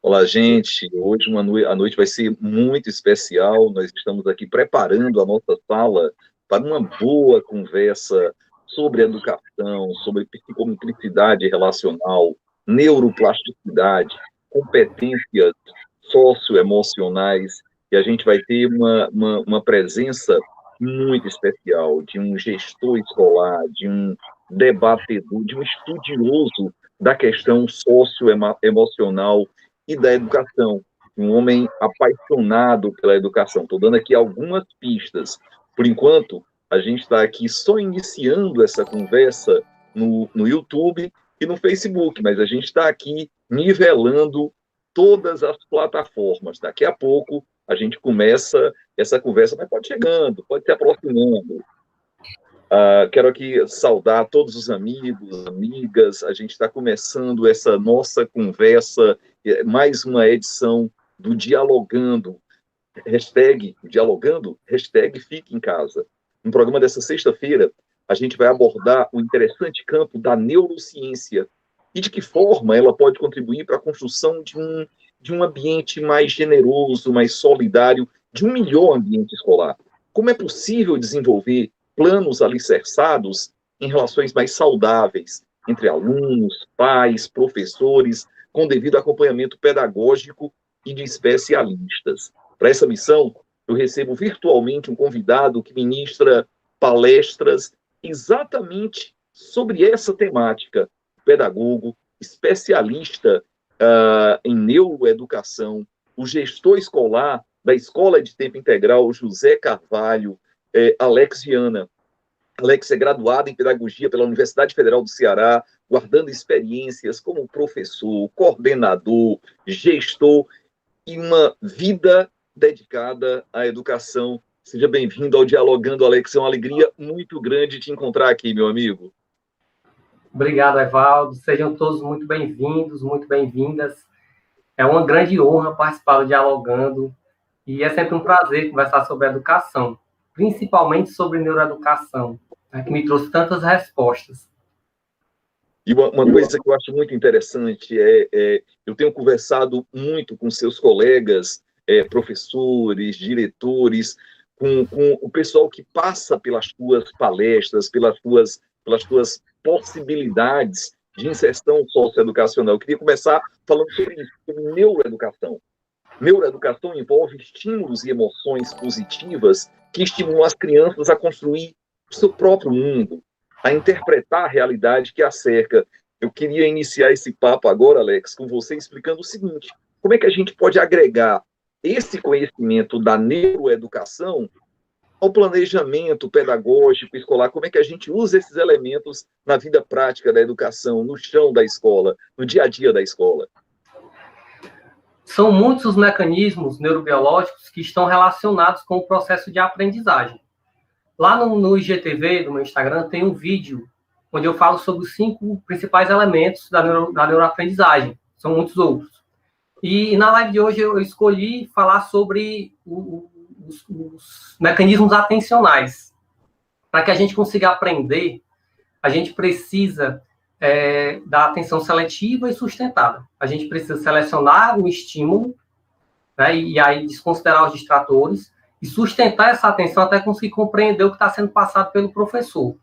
Olá, gente. Hoje a noite vai ser muito especial. Nós estamos aqui preparando a nossa sala para uma boa conversa sobre educação, sobre psicomotricidade relacional, neuroplasticidade, competências socioemocionais. E a gente vai ter uma presença muito especial de um gestor escolar, de um debatedor, de um estudioso da questão socioemocional e da educação. Um homem apaixonado pela educação. Estou dando aqui algumas pistas. Por enquanto, a gente está aqui só iniciando essa conversa no YouTube e no Facebook, mas a gente está aqui nivelando todas as plataformas. Daqui a pouco a gente começa essa conversa, mas pode chegando, pode se aproximando. Quero aqui saudar todos os amigos, amigas. A gente está começando essa nossa conversa, mais uma edição do Dialogando. Dialogando, Fique em Casa. No programa dessa sexta-feira, a gente vai abordar o interessante campo da neurociência e de que forma ela pode contribuir para a construção de um ambiente mais generoso, mais solidário, de um melhor ambiente escolar. Como é possível desenvolver planos alicerçados em relações mais saudáveis entre alunos, pais, professores, com devido acompanhamento pedagógico e de especialistas. Para essa missão, eu recebo virtualmente um convidado que ministra palestras exatamente sobre essa temática, pedagogo, especialista em neuroeducação, o gestor escolar da Escola de Tempo Integral José Carvalho, Alex Viana. Alex é graduado em Pedagogia pela Universidade Federal do Ceará, guardando experiências como professor, coordenador, gestor e uma vida dedicada à educação. Seja bem-vindo ao Dialogando, Alex. É uma alegria muito grande te encontrar aqui, meu amigo. Obrigado, Evaldo. Sejam todos muito bem-vindos, muito bem-vindas. É uma grande honra participar do Dialogando e é sempre um prazer conversar sobre educação, principalmente sobre neuroeducação, que me trouxe tantas respostas. E uma coisa que eu acho muito interessante eu tenho conversado muito com seus colegas, professores, diretores, com o pessoal que passa pelas tuas palestras, pelas tuas possibilidades de inserção socioeducacional. Eu queria começar falando sobre isso, sobre neuroeducação. Neuroeducação envolve estímulos e emoções positivas que estimulam as crianças a construir o seu próprio mundo, a interpretar a realidade que a cerca. Eu queria iniciar esse papo agora, Alex, com você explicando o seguinte: como é que a gente pode agregar esse conhecimento da neuroeducação ao planejamento pedagógico escolar? Como é que a gente usa esses elementos na vida prática da educação, no chão da escola, no dia a dia da escola? São muitos os mecanismos neurobiológicos que estão relacionados com o processo de aprendizagem. Lá no IGTV, do meu Instagram, tem um vídeo onde eu falo sobre os 5 principais elementos da neuroaprendizagem. São muitos outros. E na live de hoje eu escolhi falar sobre os mecanismos atencionais. Para que a gente consiga aprender, a gente precisa da atenção seletiva e sustentada. A gente precisa selecionar o estímulo, né, e aí desconsiderar os distratores, e sustentar essa atenção até conseguir compreender o que está sendo passado pelo professor.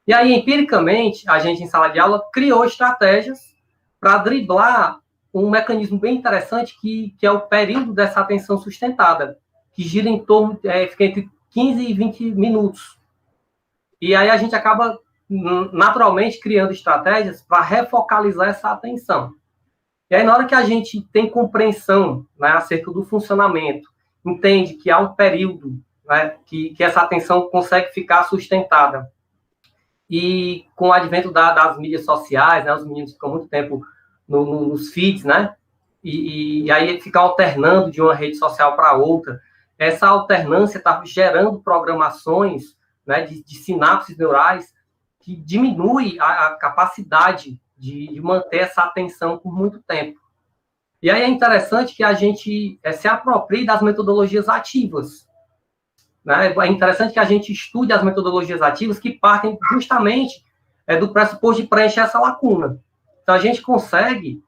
E aí, empiricamente, a gente, em sala de aula, criou estratégias para driblar um mecanismo bem interessante que é o período dessa atenção sustentada, que gira em torno, fica entre 15 e 20 minutos. E aí a gente acaba, naturalmente, criando estratégias para refocalizar essa atenção. E aí, na hora que a gente tem compreensão, né, acerca do funcionamento, entende que há um período, né, que essa atenção consegue ficar sustentada. E com o advento das mídias sociais, né, os meninos ficam muito tempo nos feeds, né, e aí fica alternando de uma rede social para outra. Essa alternância está gerando programações, né, de sinapses neurais que diminui a capacidade de manter essa atenção por muito tempo. E aí é interessante que a gente se aproprie das metodologias ativas. Né? É interessante que a gente estude as metodologias ativas que partem justamente do pressuposto de preencher essa lacuna. Então, a gente consegue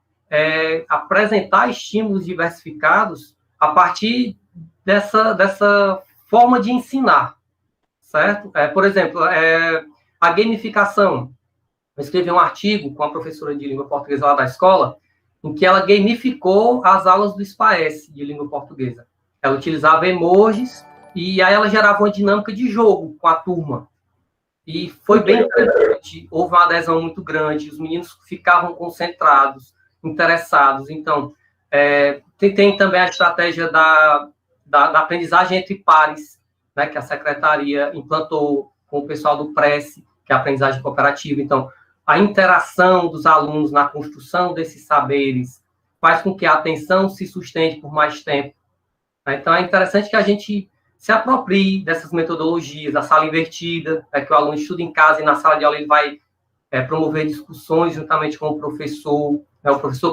apresentar estímulos diversificados a partir dessa forma de ensinar, certo? Por exemplo, a gamificação. Eu escrevi um artigo com a professora de língua portuguesa lá da escola, em que ela gamificou as aulas do SPAES de língua portuguesa. Ela utilizava emojis e aí ela gerava uma dinâmica de jogo com a turma. E foi bem interessante, houve uma adesão muito grande, os meninos ficavam concentrados, interessados. Então, tem também a estratégia da aprendizagem entre pares, né, que a secretaria implantou com o pessoal do PRESSE, que é a aprendizagem cooperativa. Então, a interação dos alunos na construção desses saberes faz com que a atenção se sustente por mais tempo. Então, é interessante que a gente se aproprie dessas metodologias, a sala invertida, que o aluno estuda em casa e na sala de aula ele vai promover discussões juntamente com o professor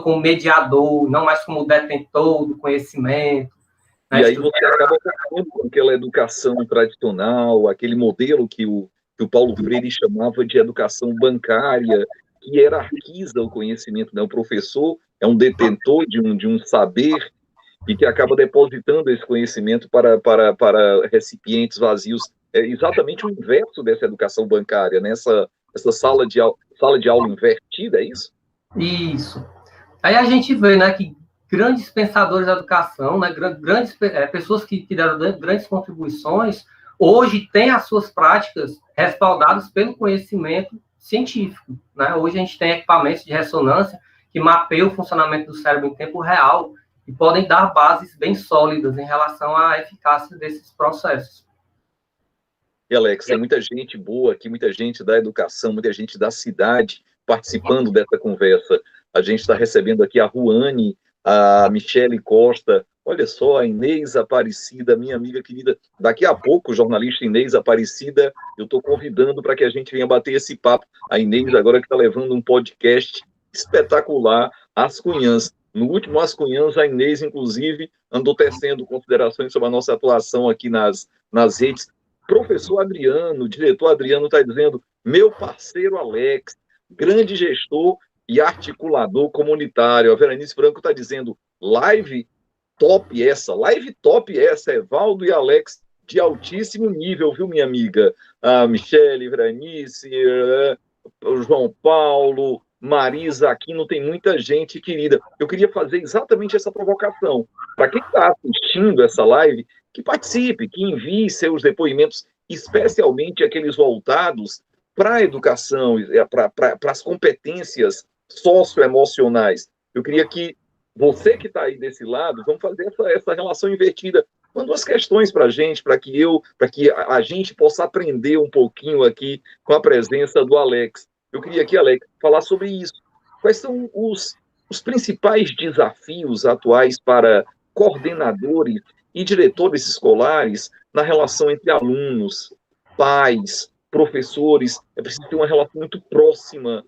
como mediador, não mais como detentor do conhecimento. E aí você acaba com aquela educação tradicional, aquele modelo que o Paulo Freire chamava de educação bancária, que hierarquiza o conhecimento, né? O professor é um detentor de um saber e que acaba depositando esse conhecimento para recipientes vazios. É exatamente o inverso dessa educação bancária, né? Essa sala de aula invertida, é isso? Isso. Aí a gente vê, né, que grandes pensadores da educação, né, grandes pessoas que deram grandes contribuições, hoje têm as suas práticas respaldadas pelo conhecimento científico, né? Hoje a gente tem equipamentos de ressonância que mapeiam o funcionamento do cérebro em tempo real e podem dar bases bem sólidas em relação à eficácia desses processos. E, Alex, tem muita gente boa aqui, muita gente da educação, muita gente da cidade participando dessa conversa. A gente está recebendo aqui a Ruane, a Michele Costa, olha só, a Inês Aparecida, minha amiga querida. Daqui a pouco, o jornalista Inês Aparecida, eu estou convidando para que a gente venha bater esse papo. A Inês agora que está levando um podcast espetacular, As Cunhãs. No último As Cunhãs, a Inês, inclusive, andou tecendo considerações sobre a nossa atuação aqui nas redes. Professor Adriano, o diretor Adriano está dizendo, meu parceiro Alex, grande gestor e articulador comunitário. A Veranice Franco está dizendo, live top essa, Evaldo e Alex, de altíssimo nível, viu, minha amiga? A Michele, Veranice, o João Paulo, Marisa, aqui não tem muita gente querida. Eu queria fazer exatamente essa provocação. Para quem está assistindo essa live, que participe, que envie seus depoimentos, especialmente aqueles voltados para a educação, para as competências socioemocionais. Eu queria que você que está aí desse lado, vamos fazer essa relação invertida. Manda umas questões para a gente, para que a gente possa aprender um pouquinho aqui com a presença do Alex. Eu queria aqui, Alex, falar sobre isso. Quais são os principais desafios atuais para coordenadores e diretores escolares na relação entre alunos, pais, professores? É preciso ter uma relação muito próxima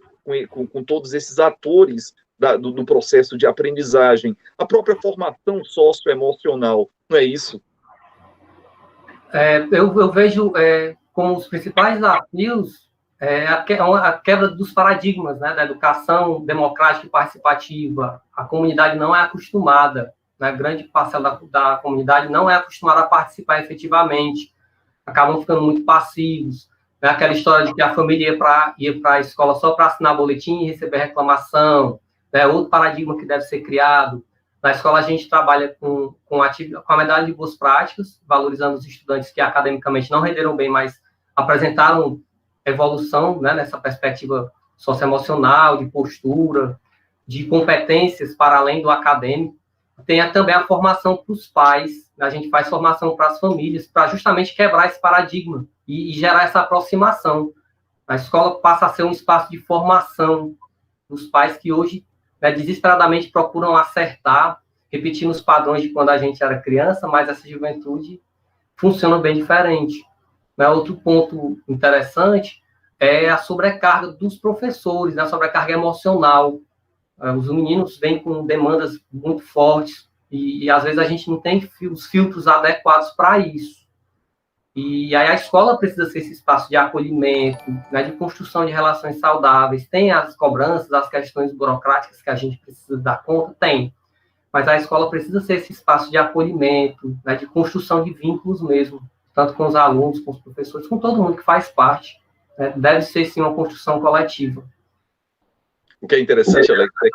com todos esses atores do processo de aprendizagem, a própria formação socioemocional, não é isso? Eu vejo como os principais desafios a quebra dos paradigmas, né, da educação democrática e participativa. A comunidade não é acostumada, né, grande parcela da comunidade não é acostumada a participar efetivamente, acabam ficando muito passivos. Né, aquela história de que a família ia para a escola só para assinar boletim e receber reclamação, né, outro paradigma que deve ser criado. Na escola a gente trabalha com a medalha de boas práticas, valorizando os estudantes que academicamente não renderam bem, mas apresentaram evolução, né, nessa perspectiva socioemocional, de postura, de competências para além do acadêmico. Tem também a formação para os pais, a gente faz formação para as famílias, para justamente quebrar esse paradigma e gerar essa aproximação. A escola passa a ser um espaço de formação dos pais que hoje, né, desesperadamente procuram acertar, repetindo os padrões de quando a gente era criança, mas essa juventude funciona bem diferente. Outro ponto interessante é a sobrecarga dos professores, né, a sobrecarga emocional. Os meninos vêm com demandas muito fortes e às vezes a gente não tem os filtros adequados para isso. E aí a escola precisa ser esse espaço de acolhimento, né, de construção de relações saudáveis. Tem as cobranças, as questões burocráticas que a gente precisa dar conta? Tem. Mas a escola precisa ser esse espaço de acolhimento, né, de construção de vínculos mesmo, tanto com os alunos, com os professores, com todo mundo que faz parte. Né? Deve ser, sim, uma construção coletiva. O que é interessante, Alex, é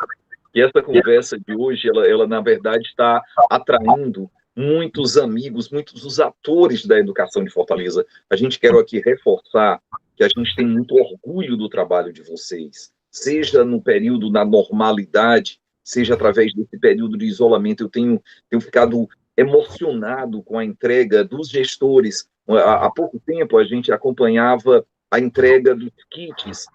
que essa conversa de hoje, ela na verdade, está atraindo muitos amigos, muitos dos atores da educação de Fortaleza. A gente quer aqui reforçar que a gente tem muito orgulho do trabalho de vocês, seja no período da normalidade, seja através desse período de isolamento. Eu tenho ficado emocionado com a entrega dos gestores. Há pouco tempo, a gente acompanhava a entrega dos kits,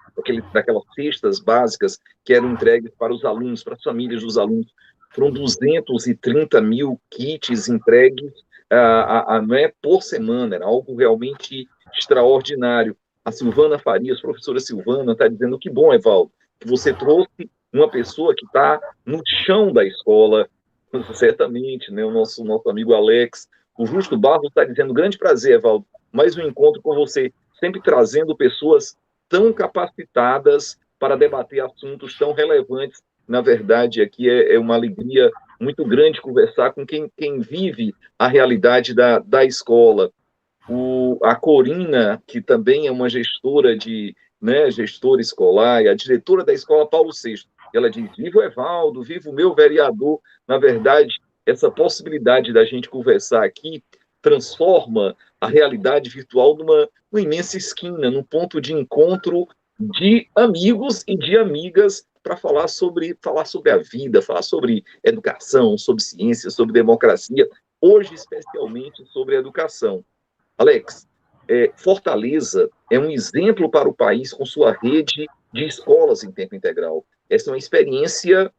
daquelas cestas básicas que eram entregues para os alunos, para as famílias dos alunos. Foram 230 mil kits entregues não é, por semana, era algo realmente extraordinário. A Silvana Farias, professora Silvana, está dizendo que bom, Evaldo, que você trouxe uma pessoa que está no chão da escola, certamente, né, o nosso amigo Alex. O Justo Barros está dizendo, grande prazer, Evaldo, mais um encontro com você, sempre trazendo pessoas tão capacitadas para debater assuntos tão relevantes. Na verdade, aqui é uma alegria muito grande conversar com quem vive a realidade da escola. A Corina, que também é uma gestora gestora escolar, e a diretora da escola Paulo VI, ela diz, viva o Evaldo, viva o meu vereador. Na verdade, essa possibilidade da gente conversar aqui transforma a realidade virtual numa imensa esquina, num ponto de encontro de amigos e de amigas para falar sobre a vida, falar sobre educação, sobre ciência, sobre democracia, hoje especialmente sobre educação. Alex, Fortaleza é um exemplo para o país com sua rede de escolas em tempo integral. Essa é uma experiência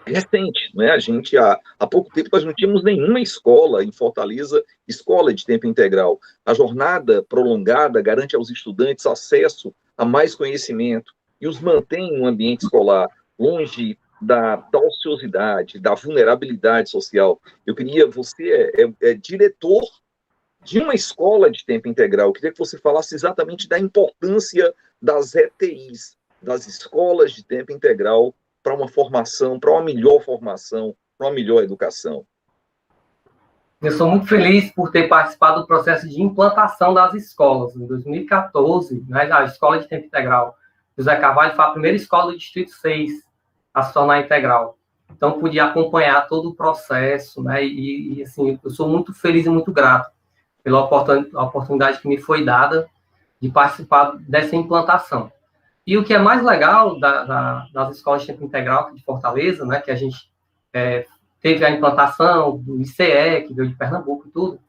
recente, né? A gente, há pouco tempo, nós não tínhamos nenhuma escola em Fortaleza, escola de tempo integral. A jornada prolongada garante aos estudantes acesso a mais conhecimento e os mantém em um ambiente escolar longe da ociosidade, da vulnerabilidade social. Você é diretor de uma escola de tempo integral. Eu queria que você falasse exatamente da importância das ETIs, das escolas de tempo integral, para uma formação, para uma melhor formação, para uma melhor educação. Eu sou muito feliz por ter participado do processo de implantação das escolas. Em 2014, né, a escola de tempo integral José Carvalho foi a primeira escola do Distrito 6 a se tornar integral. Então, pude acompanhar todo o processo, né, e assim, eu sou muito feliz e muito grato pela oportunidade que me foi dada de participar dessa implantação. E o que é mais legal das escolas de tempo integral de Fortaleza, né, que a gente teve a implantação do ICE, que veio de Pernambuco e tudo,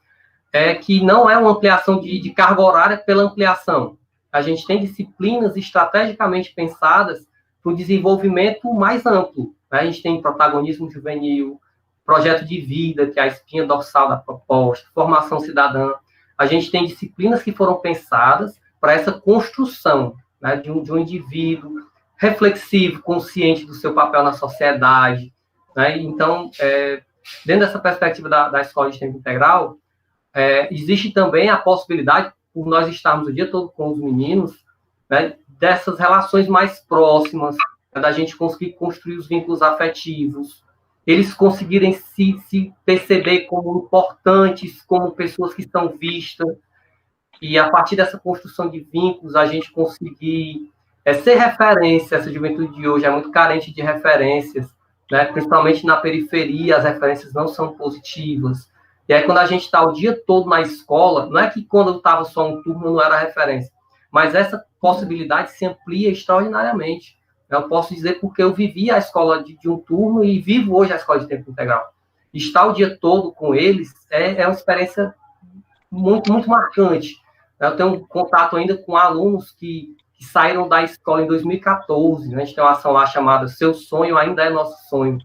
é que não é uma ampliação de carga horária pela ampliação. A gente tem disciplinas estrategicamente pensadas para o desenvolvimento mais amplo. Né? A gente tem protagonismo juvenil, projeto de vida, que é a espinha dorsal da proposta, formação cidadã. A gente tem disciplinas que foram pensadas para essa construção, né, de um indivíduo reflexivo, consciente do seu papel na sociedade. Né? Então, dentro dessa perspectiva da escola de tempo integral, existe também a possibilidade, por nós estarmos o dia todo com os meninos, né, dessas relações mais próximas, né, da gente conseguir construir os vínculos afetivos, eles conseguirem se perceber como importantes, como pessoas que estão vistas, e a partir dessa construção de vínculos, a gente conseguir ser referência. Essa juventude de hoje é muito carente de referências, né? Principalmente na periferia, as referências não são positivas. E aí, quando a gente está o dia todo na escola, não é que quando eu estava só um turno não era referência, mas essa possibilidade se amplia extraordinariamente. Eu posso dizer porque eu vivi a escola de um turno e vivo hoje a escola de tempo integral. Estar o dia todo com eles é uma experiência muito, muito marcante. Eu tenho contato ainda com alunos que saíram da escola em 2014. Né? A gente tem uma ação lá chamada Seu Sonho Ainda é Nosso Sonho.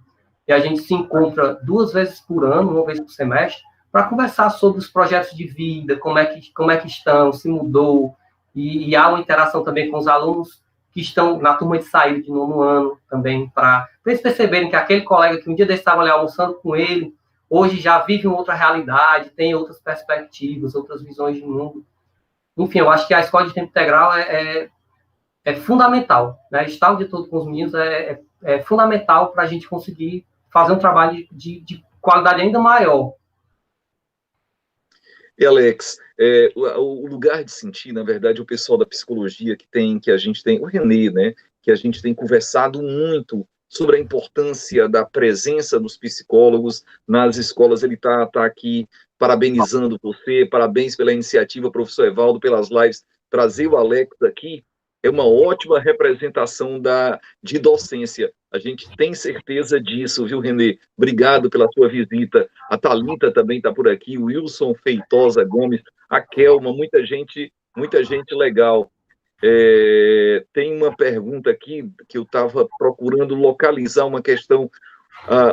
E a gente se encontra 2 vezes por ano, 1 vez por semestre, para conversar sobre os projetos de vida, como é que estão, se mudou. E há uma interação também com os alunos que estão na turma de saída de 9º ano também, para eles perceberem que aquele colega que um dia desse estava ali almoçando com ele, hoje já vivem outra realidade, têm outras perspectivas, outras visões de mundo. Enfim, eu acho que a escola de tempo integral é fundamental, né? Estar o dia todo com os meninos é fundamental para a gente conseguir fazer um trabalho de qualidade ainda maior. E, Alex, o lugar de sentir, na verdade, o pessoal da psicologia que a gente tem, o René, né, que a gente tem conversado muito sobre a importância da presença dos psicólogos nas escolas. Ele está aqui parabenizando você, parabéns pela iniciativa, professor Evaldo, pelas lives. Trazer o Alex aqui é uma ótima representação de docência. A gente tem certeza disso, viu, Renê? Obrigado pela sua visita. A Thalita também está por aqui, o Wilson Feitosa Gomes, a Kelma, muita gente legal. Tem uma pergunta aqui que eu estava procurando localizar uma questão.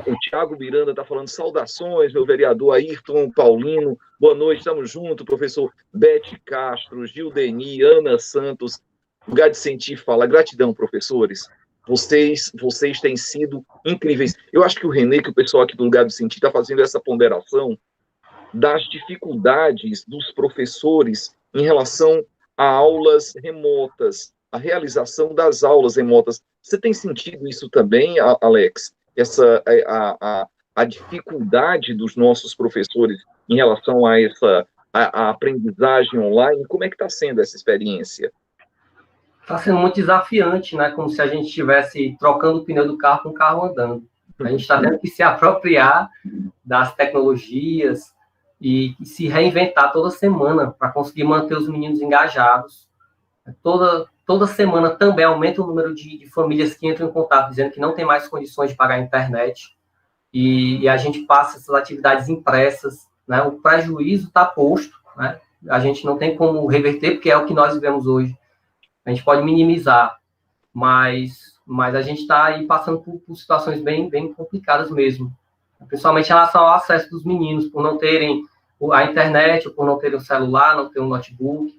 O Tiago Miranda está falando: saudações, meu vereador Ayrton Paulino, boa noite, estamos juntos, professor Bete Castro, Gildeni, Ana Santos. Lugar de Sentir fala: gratidão, professores, vocês têm sido incríveis. Eu acho que o René, que o pessoal aqui do Lugar de Sentir está fazendo essa ponderação das dificuldades dos professores em relação a aulas remotas, a realização das aulas remotas. Você tem sentido isso também, Alex? A dificuldade dos nossos professores em relação a aprendizagem online? Como é que está sendo essa experiência? Está sendo muito desafiante, né? Como se a gente estivesse trocando o pneu do carro com o carro andando. A gente está tendo que se apropriar das tecnologias e se reinventar toda semana para conseguir manter os meninos engajados. Toda semana também aumenta o número de famílias que entram em contato, dizendo que não tem mais condições de pagar a internet. E a gente passa essas atividades impressas, né? O prejuízo está posto, né? A gente não tem como reverter, porque é o que nós vivemos hoje. A gente pode minimizar, mas a gente está aí passando por situações bem complicadas mesmo. Principalmente em relação ao acesso dos meninos, por não terem a internet, ou por não terem o celular, não ter um notebook.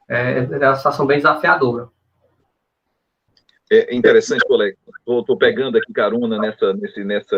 É uma situação bem desafiadora. É interessante, colega. Estou pegando aqui carona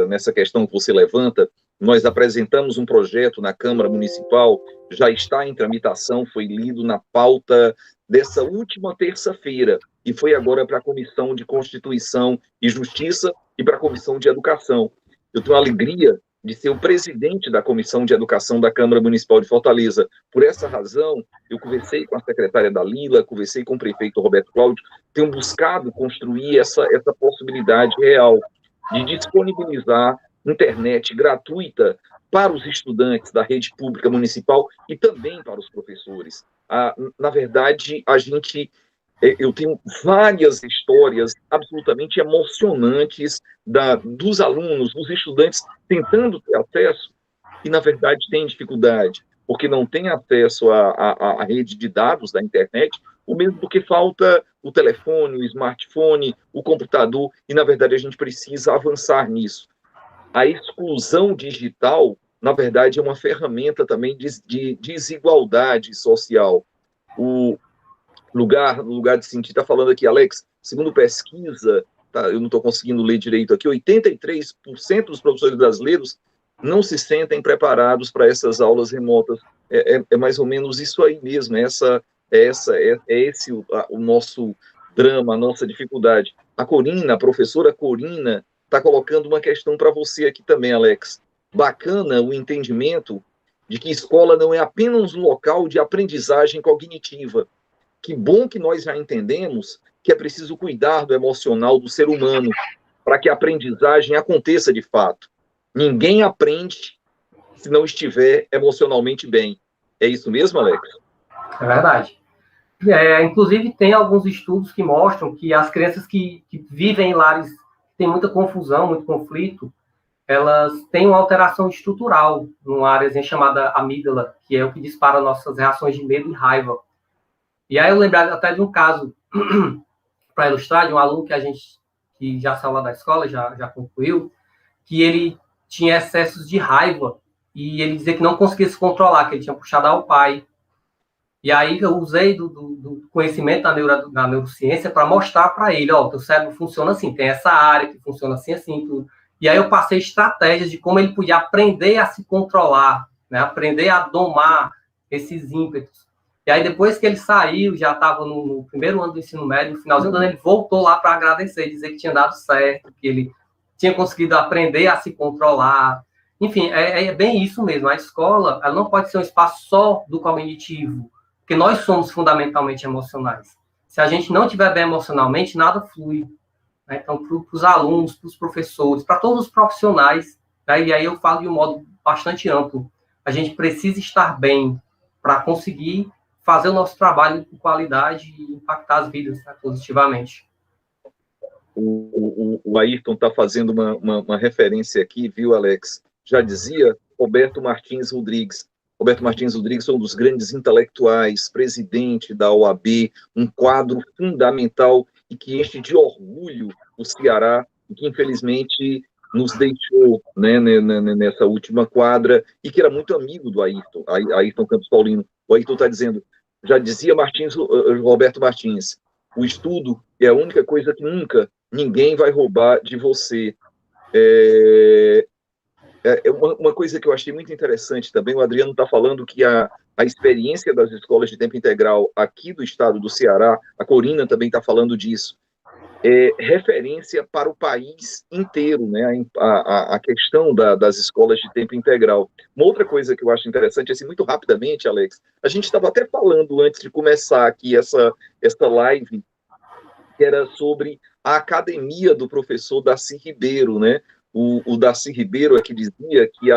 nessa questão que você levanta. Nós apresentamos um projeto na Câmara Municipal, já está em tramitação, foi lido na pauta dessa última terça-feira, e foi agora para a Comissão de Constituição e Justiça e para a Comissão de Educação. Eu tenho a alegria de ser o presidente da Comissão de Educação da Câmara Municipal de Fortaleza. Por essa razão, eu conversei com a secretária Dalila, conversei com o prefeito Roberto Cláudio, tenho buscado construir essa possibilidade real de disponibilizar internet gratuita para os estudantes da rede pública municipal e também para os professores. Na verdade, eu tenho várias histórias absolutamente emocionantes dos alunos, dos estudantes tentando ter acesso e, na verdade, têm dificuldade, porque não tem acesso à rede de dados da internet, o mesmo porque falta o telefone, o smartphone, o computador, e, na verdade, a gente precisa avançar nisso. A exclusão digital, na verdade, é uma ferramenta também de desigualdade social. O lugar de sentir, está falando aqui, Alex, segundo pesquisa, tá, eu não estou conseguindo ler direito aqui, 83% dos professores brasileiros não se sentem preparados para essas aulas remotas. É mais ou menos isso aí mesmo, esse o nosso drama, a nossa dificuldade. A professora Corina, está colocando uma questão para você aqui também, Alex. Bacana o entendimento de que escola não é apenas um local de aprendizagem cognitiva. Que bom que nós já entendemos que é preciso cuidar do emocional do ser humano para que a aprendizagem aconteça de fato. Ninguém aprende se não estiver emocionalmente bem. É isso mesmo, Alex? É verdade. Inclusive, tem alguns estudos que mostram que as crianças que vivem em lares que têm muita confusão, muito conflito, elas têm uma alteração estrutural numa área chamada amígdala, que é o que dispara nossas reações de medo e raiva. E aí eu lembrei até de um caso, para ilustrar, de um aluno que já saiu lá da escola, já concluiu, que ele tinha excessos de raiva e ele dizia que não conseguia se controlar, que ele tinha puxado ao pai. E aí eu usei do conhecimento da neurociência para mostrar para ele, teu cérebro funciona assim, tem essa área que funciona assim, assim, E aí eu passei estratégias de como ele podia aprender a se controlar, né? Aprender a domar esses ímpetos. E aí, depois que ele saiu, já estava no primeiro ano do ensino médio, no finalzinho do ano, ele voltou lá para agradecer, dizer que tinha dado certo, que ele tinha conseguido aprender a se controlar. Enfim, é bem isso mesmo. A escola, ela não pode ser um espaço só do cognitivo, porque nós somos fundamentalmente emocionais. Se a gente não estiver bem emocionalmente, nada flui. Né? Então, para os alunos, para os professores, para todos os profissionais, né? E aí eu falo de um modo bastante amplo, a gente precisa estar bem para conseguir fazer o nosso trabalho com qualidade e impactar as vidas, né, positivamente. O Ayrton está fazendo uma referência aqui, viu, Alex? Já dizia Roberto Martins Rodrigues. Roberto Martins Rodrigues é um dos grandes intelectuais, presidente da OAB, um quadro fundamental e que enche de orgulho o Ceará, e que infelizmente nos deixou, né, nessa última quadra, e que era muito amigo do Ayrton, Ayrton Campos Paulino. O Ayrton está dizendo, já dizia Roberto Martins, o estudo é a única coisa que nunca ninguém vai roubar de você. Uma coisa que eu achei muito interessante também, o Adriano está falando que a experiência das escolas de tempo integral aqui do estado do Ceará, a Corina também está falando disso, é referência para o país inteiro, né? A questão das escolas de tempo integral. Uma outra coisa que eu acho interessante, assim, muito rapidamente, Alex, a gente estava até falando antes de começar aqui essa live, que era sobre a academia do professor Darcy Ribeiro, né? O Darcy Ribeiro é que dizia que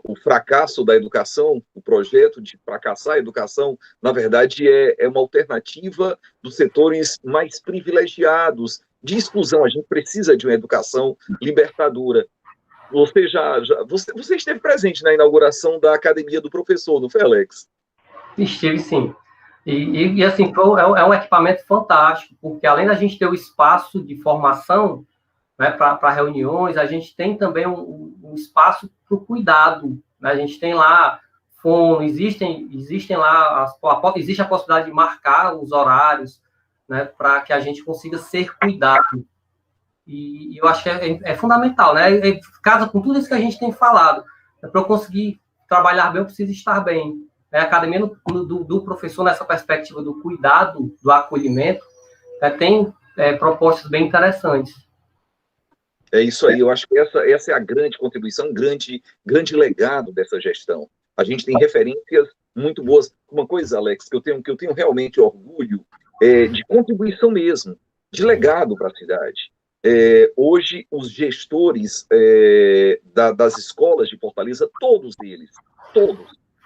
o fracasso da educação, o projeto de fracassar a educação, na verdade, é uma alternativa dos setores mais privilegiados de exclusão. A gente precisa de uma educação libertadora. Você esteve presente na inauguração da Academia do Professor, não foi, Alex? Estive, sim. E assim, é um equipamento fantástico, porque além da gente ter o espaço de formação, né, para reuniões, a gente tem também um espaço para o cuidado. Né? A gente tem lá fono, existem lá, existe a possibilidade de marcar os horários, né, para que a gente consiga ser cuidado. E eu acho que é fundamental, né? Casa com tudo isso que a gente tem falado. Para eu conseguir trabalhar bem, eu preciso estar bem. A academia do professor, nessa perspectiva do cuidado, do acolhimento, tem propostas bem interessantes. É isso aí, eu acho que essa é a grande contribuição, um grande legado dessa gestão. A gente tem referências muito boas. Uma coisa, Alex, que eu tenho realmente orgulho de contribuição mesmo, de legado para a cidade. Hoje, os gestores das escolas de Fortaleza, todos eles,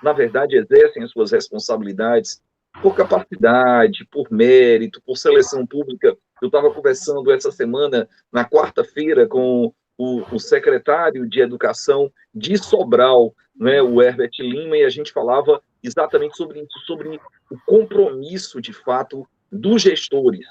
na verdade, exercem as suas responsabilidades por capacidade, por mérito, por seleção pública. Eu estava conversando essa semana, na quarta-feira, com o secretário de Educação de Sobral, né, o Herbert Lima, e a gente falava exatamente sobre isso, sobre o compromisso, de fato, dos gestores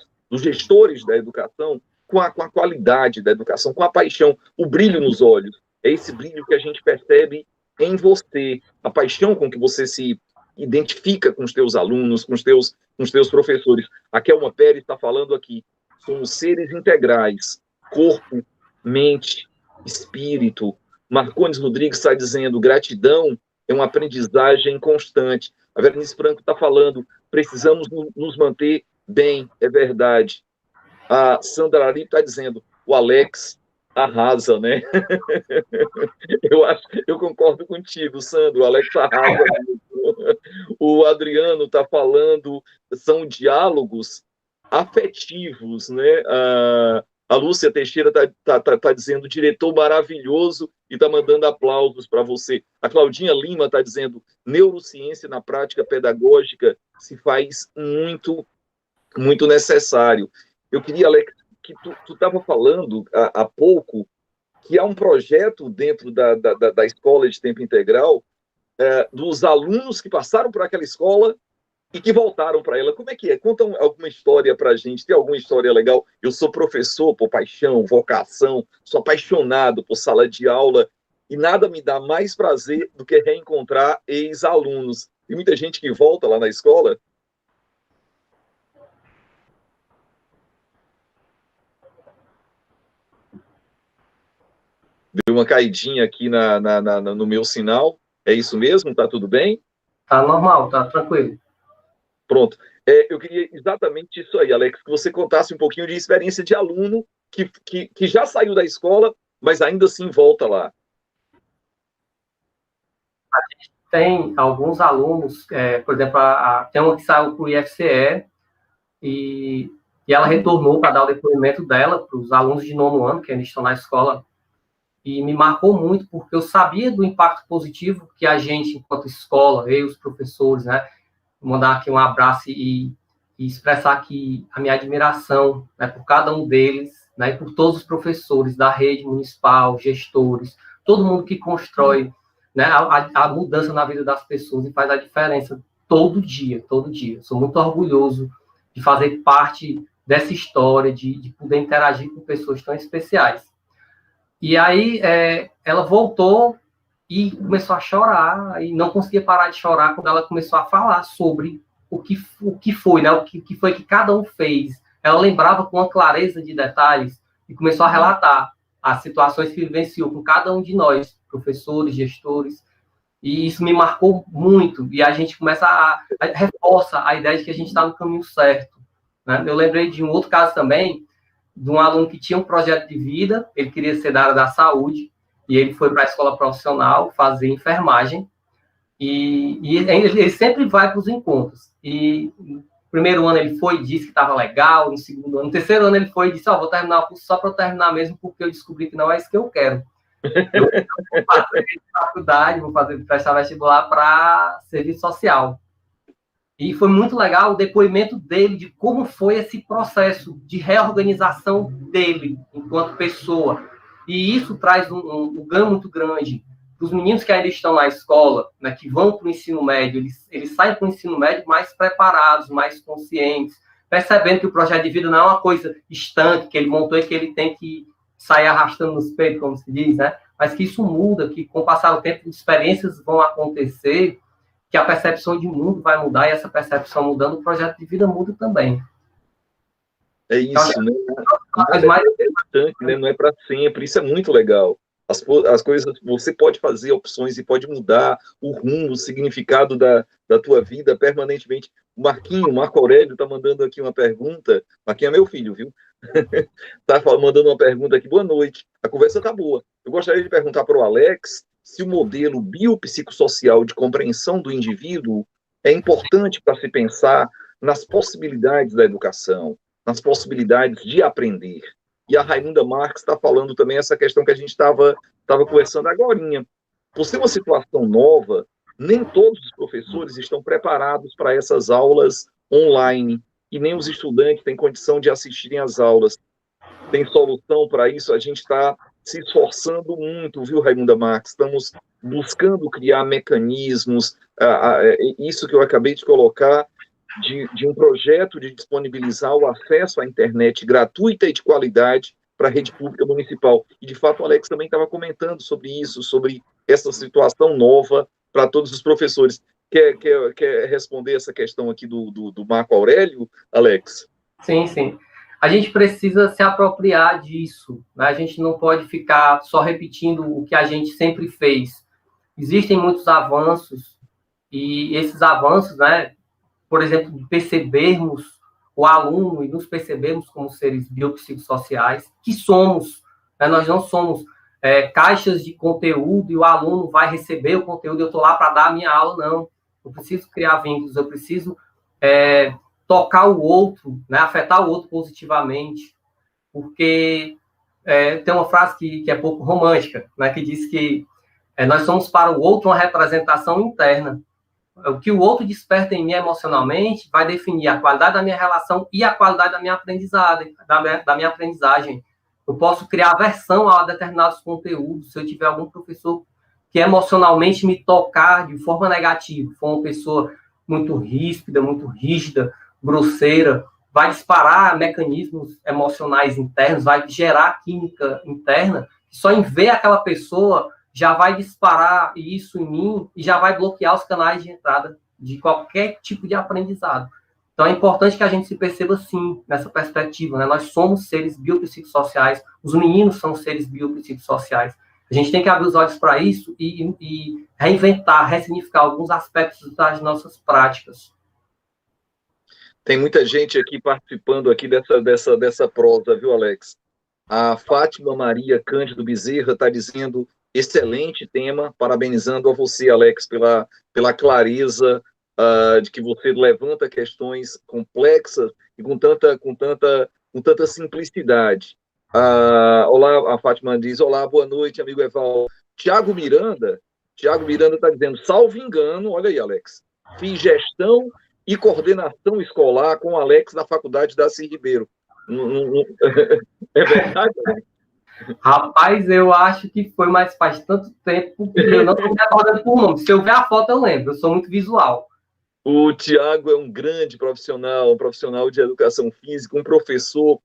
da educação, com a qualidade da educação, com a paixão, o brilho nos olhos. É esse brilho que a gente percebe em você, a paixão com que você se identifica com os teus alunos, com os teus professores. A Kelma Pérez está falando aqui, somos seres integrais, corpo, mente, espírito. Marcones Rodrigues está dizendo, gratidão é uma aprendizagem constante. A Vernice Franco está falando, precisamos nos manter bem, é verdade. A Sandra Ari está dizendo, o Alex arrasa, né? Eu concordo contigo, Sandro, o Alex arrasa. O Adriano está falando, são diálogos afetivos, né? A Lúcia Teixeira tá dizendo, diretor maravilhoso, e está mandando aplausos para você. A Claudinha Lima está dizendo, neurociência na prática pedagógica se faz muito, muito necessário. Eu queria, Alex, que tu estava falando há pouco que há um projeto dentro da escola de tempo integral dos alunos que passaram por aquela escola e que voltaram para ela. Como é que é? Conta alguma história para a gente. Tem alguma história legal? Eu sou professor por paixão, vocação, sou apaixonado por sala de aula e nada me dá mais prazer do que reencontrar ex-alunos. Tem muita gente que volta lá na escola. Deu uma caidinha aqui no meu sinal. É isso mesmo? Tá tudo bem? Tá normal, tá tranquilo. Pronto. Eu queria exatamente isso aí, Alex, que você contasse um pouquinho de experiência de aluno que já saiu da escola, mas ainda assim volta lá. Tem alguns alunos, por exemplo, tem uma que saiu para o IFCE e ela retornou para dar o depoimento dela para os alunos de 9º ano, que ainda estão na escola, e me marcou muito, porque eu sabia do impacto positivo que a gente, enquanto escola, eu, os professores, né, vou mandar aqui um abraço e expressar aqui a minha admiração, né, por cada um deles, né, e por todos os professores da rede municipal, gestores, todo mundo que constrói, né, a mudança na vida das pessoas e faz a diferença todo dia, todo dia. Sou muito orgulhoso de fazer parte dessa história, de poder interagir com pessoas tão especiais. E aí ela voltou e começou a chorar, e não conseguia parar de chorar quando ela começou a falar sobre o que foi, né? O que foi que cada um fez. Ela lembrava com uma clareza de detalhes e começou a relatar as situações que vivenciou com cada um de nós, professores, gestores, e isso me marcou muito, e a gente começa a reforça a ideia de que a gente está no caminho certo, né? Eu lembrei de um outro caso também, de um aluno que tinha um projeto de vida, ele queria ser da área da saúde, e ele foi para a escola profissional fazer enfermagem, e ele sempre vai para os encontros. E no primeiro ano ele foi e disse que estava legal, no segundo ano, no terceiro ano ele foi e disse, vou terminar o curso só para eu terminar mesmo, porque eu descobri que não é isso que eu quero. Eu vou fazer faculdade, prestar vestibular para serviço social. E foi muito legal o depoimento dele de como foi esse processo de reorganização dele enquanto pessoa. E isso traz um ganho muito grande para os meninos que ainda estão na escola, né, que vão para o ensino médio, eles saem para o ensino médio mais preparados, mais conscientes, percebendo que o projeto de vida não é uma coisa estanque, que ele montou e que ele tem que sair arrastando nos peitos, como se diz, né? Mas que isso muda, que com o passar do tempo, experiências vão acontecer, que a percepção de mundo vai mudar, e essa percepção mudando, o projeto de vida muda também. É isso, né? É importante, né? Não é para sempre. Isso é muito legal. As coisas, você pode fazer opções e pode mudar o rumo, o significado da tua vida permanentemente. O Marco Aurélio está mandando aqui uma pergunta. Marquinho é meu filho, viu? Está mandando uma pergunta aqui. Boa noite. A conversa está boa. Eu gostaria de perguntar para o Alex se o modelo biopsicossocial de compreensão do indivíduo é importante para se pensar nas possibilidades da educação, nas possibilidades de aprender. E a Raimunda Marques está falando também essa questão que a gente estava conversando agorinha. Por ser uma situação nova, nem todos os professores estão preparados para essas aulas online, e nem os estudantes têm condição de assistirem às aulas. Tem solução para isso? A gente está se esforçando muito, viu, Raimunda Marques? Estamos buscando criar mecanismos, isso que eu acabei de colocar, de um projeto de disponibilizar o acesso à internet gratuita e de qualidade para a rede pública municipal. E, de fato, o Alex também estava comentando sobre isso, sobre essa situação nova para todos os professores. Quer responder essa questão aqui do Marco Aurélio, Alex? Sim, sim. A gente precisa se apropriar disso, né? A gente não pode ficar só repetindo o que a gente sempre fez. Existem muitos avanços, e esses avanços, né, por exemplo, de percebermos o aluno e nos percebermos como seres biopsicossociais, que somos, né? Nós não somos caixas de conteúdo e o aluno vai receber o conteúdo e eu estou lá para dar a minha aula, não. Eu preciso criar vínculos, eu preciso tocar o outro, né? Afetar o outro positivamente, porque tem uma frase que é pouco romântica, né? Que diz que nós somos para o outro uma representação interna. O que o outro desperta em mim emocionalmente vai definir a qualidade da minha relação e a qualidade da minha aprendizagem. Eu posso criar aversão a determinados conteúdos se eu tiver algum professor que emocionalmente me tocar de forma negativa, for uma pessoa muito ríspida, muito rígida, grosseira, vai disparar mecanismos emocionais internos, vai gerar química interna, que só em ver aquela pessoa já vai disparar isso em mim e já vai bloquear os canais de entrada de qualquer tipo de aprendizado. Então, é importante que a gente se perceba, sim, nessa perspectiva, né? Nós somos seres biopsicossociais, os meninos são seres biopsicossociais. A gente tem que abrir os olhos para isso e reinventar, ressignificar alguns aspectos das nossas práticas. Tem muita gente aqui participando aqui dessa prosa, viu, Alex? A Fátima Maria Cândido Bezerra está dizendo, excelente tema, parabenizando a você, Alex, pela clareza de que você levanta questões complexas e com tanta simplicidade. Olá, a Fátima diz, olá, boa noite, amigo Evaldo. Tiago Miranda está dizendo, salvo engano, olha aí, Alex, fiz gestão e coordenação escolar com o Alex da Faculdade Darcy Ribeiro. É verdade, Alex? Rapaz, eu acho que foi, mas faz tanto tempo que eu não estou me acordando por nome. Se eu ver a foto, eu lembro. Eu sou muito visual. O Tiago é um grande profissional, um profissional de educação física, um professor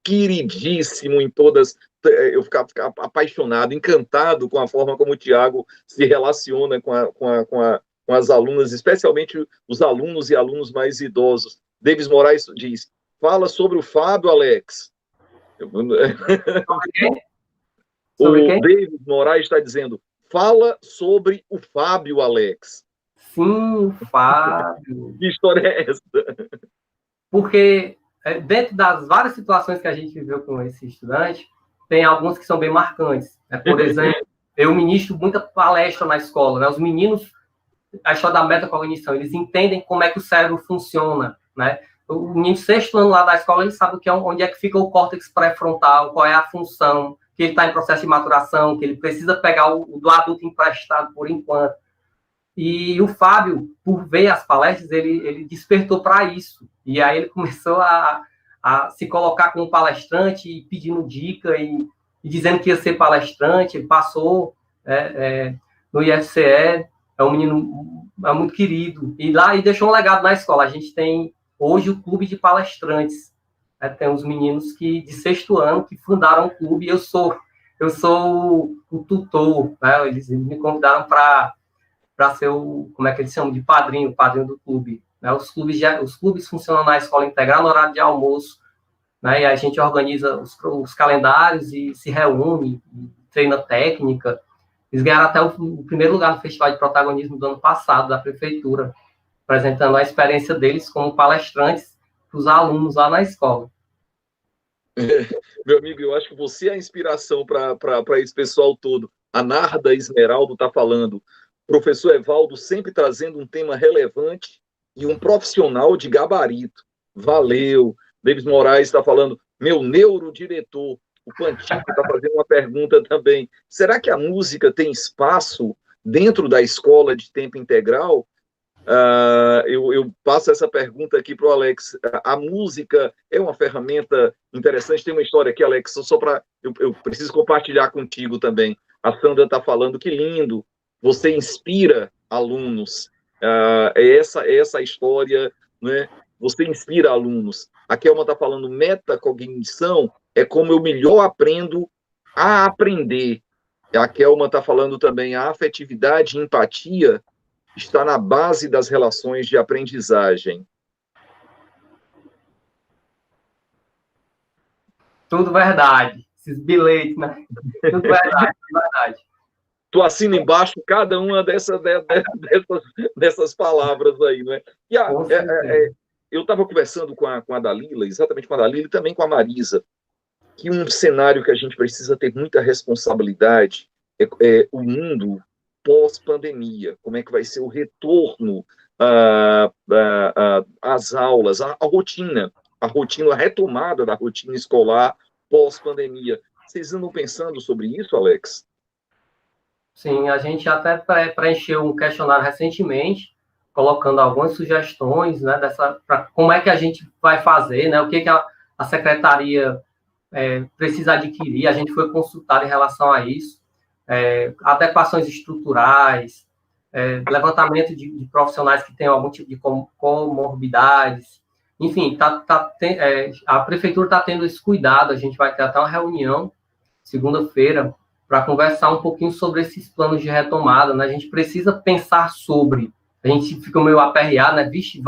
queridíssimo em todas. Eu ficava apaixonado, encantado com a forma como o Tiago se relaciona com as alunas, especialmente os alunos e alunos mais idosos. Davis Moraes diz, fala sobre o Fábio, Alex. Sobre quem? Davis Moraes está dizendo, fala sobre o Fábio, Alex. Sim, Fábio. Que história é essa? Porque dentro das várias situações que a gente viveu com esse estudante, tem alguns que são bem marcantes. Por exemplo, eu ministro muita palestra na escola, né? Os meninos, a história da metacognição, eles entendem como é que o cérebro funciona, né? O menino sexto ano lá da escola, ele sabe onde é que fica o córtex pré-frontal, qual é a função, que ele está em processo de maturação, que ele precisa pegar o do adulto emprestado por enquanto. E o Fábio, por ver as palestras, ele despertou para isso. E aí ele começou a se colocar como palestrante, pedindo dica e dizendo que ia ser palestrante. Ele passou no IFCE, é um menino muito querido. E lá e deixou um legado na escola. A gente tem hoje o clube de palestrantes. Tem uns meninos de sexto ano que fundaram o clube. E eu sou o tutor. Né? Eles me convidaram para ser como é que eles chamam, de padrinho do clube. Né? Os clubes funcionam na escola integral no horário de almoço, né? E a gente organiza os calendários e se reúne, treina técnica. Eles ganharam até o primeiro lugar no Festival de Protagonismo do ano passado, da Prefeitura, apresentando a experiência deles como palestrantes para os alunos lá na escola. Meu amigo, eu acho que você é a inspiração para esse pessoal todo. A Narda Esmeraldo está falando, professor Evaldo sempre trazendo um tema relevante e um profissional de gabarito. Valeu. Davis Moraes está falando, meu neurodiretor. O Pantinho está fazendo uma pergunta também. Será que a música tem espaço dentro da escola de tempo integral? Eu passo essa pergunta aqui para o Alex. A música é uma ferramenta interessante. Tem uma história aqui, Alex, só para... Eu preciso compartilhar contigo também. A Sandra está falando, que lindo. Você inspira alunos. É essa história, né? Você inspira alunos. A Kelma está falando, metacognição é como eu melhor aprendo a aprender. A Kelma está falando também, a afetividade e empatia está na base das relações de aprendizagem. Tudo verdade. Esses bilhetes, né? Tudo verdade, tudo verdade. Tu assina embaixo cada uma dessas palavras aí, não é? E eu estava conversando com a Dalila, exatamente com a Dalila, e também com a Marisa, que um cenário que a gente precisa ter muita responsabilidade é o mundo pós-pandemia, como é que vai ser o retorno às aulas, a rotina, a retomada da rotina escolar pós-pandemia. Vocês andam pensando sobre isso, Alex? Sim, a gente até preencheu um questionário recentemente, colocando algumas sugestões, né, para como é que a gente vai fazer, né, o que a secretaria precisa adquirir. A gente foi consultado em relação a isso, adequações estruturais, levantamento de profissionais que tenham algum tipo de comorbidades. Enfim, a prefeitura está tendo esse cuidado. A gente vai ter até uma reunião segunda-feira para conversar um pouquinho sobre esses planos de retomada, né? A gente precisa pensar sobre. A gente fica meio aperreado, né? Vixe,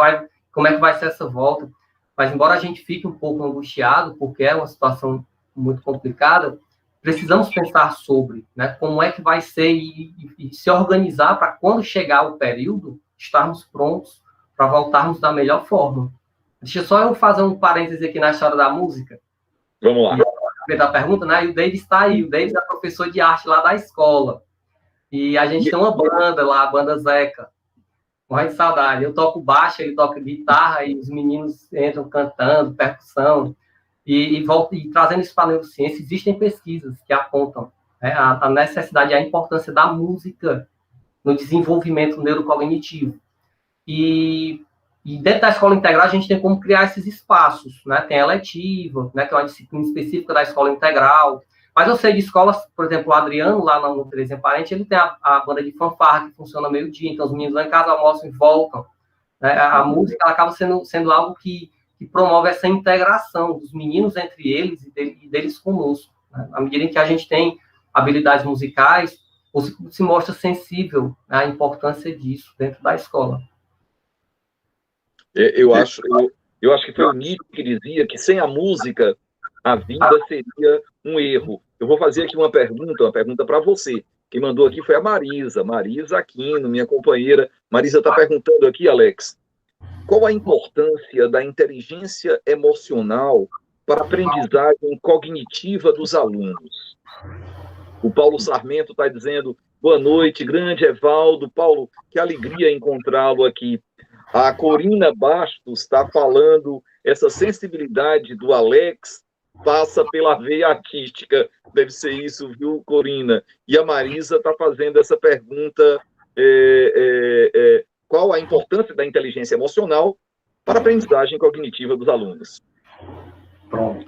como é que vai ser essa volta? Mas, embora a gente fique um pouco angustiado, porque é uma situação muito complicada, precisamos pensar sobre, né, como é que vai ser e se organizar para quando chegar o período, estarmos prontos para voltarmos da melhor forma. Deixa só eu fazer um parêntese aqui na história da música. Vamos lá. Da pergunta, né? E o David está aí. O David é professor de arte lá da escola. E a gente tem uma banda lá, a banda Zeca. Morre de saudade. Eu toco baixo, ele toca guitarra e os meninos entram cantando, percussão. E trazendo isso para a neurociência, existem pesquisas que apontam, né, a necessidade e a importância da música no desenvolvimento neurocognitivo. E dentro da escola integral, a gente tem como criar esses espaços, né? Tem a eletiva, né, que é uma disciplina específica da escola integral. Mas eu sei de escolas, por exemplo, o Adriano, lá no Tereza Parente, ele tem a banda de fanfarra que funciona meio-dia, então os meninos lá em casa almoçam e voltam. Né? A música ela acaba sendo algo que promove essa integração dos meninos entre eles e deles conosco. Né? À medida em que a gente tem habilidades musicais, ou se mostra sensível, né, à importância disso dentro da escola. Eu acho que foi o Nietzsche que dizia que sem a música a vida seria um erro. Eu vou fazer aqui uma pergunta para você. Quem mandou aqui foi a Marisa Aquino, minha companheira. Marisa está perguntando aqui, Alex, qual a importância da inteligência emocional para a aprendizagem cognitiva dos alunos? O Paulo Sarmento está dizendo, boa noite, grande Evaldo. Paulo, que alegria encontrá-lo aqui. A Corina Bastos está falando, essa sensibilidade do Alex passa pela veia artística. Deve ser isso, viu, Corina? E a Marisa está fazendo essa pergunta, qual a importância da inteligência emocional para a aprendizagem cognitiva dos alunos? Pronto.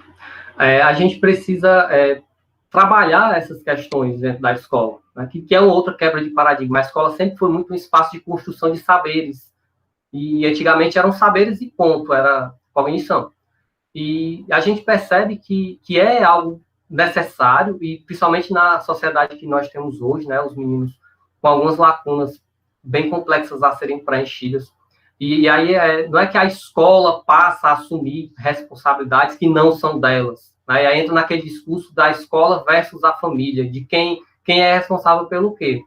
A gente precisa trabalhar essas questões dentro da escola, né, que é uma outra quebra de paradigma. A escola sempre foi muito um espaço de construção de saberes, e antigamente eram saberes e ponto, era cognição. E a gente percebe que é algo necessário, e principalmente na sociedade que nós temos hoje, né, os meninos com algumas lacunas bem complexas a serem preenchidas. E aí não é que a escola passa a assumir responsabilidades que não são delas. Né? E aí entra naquele discurso da escola versus a família, de quem é responsável pelo quê.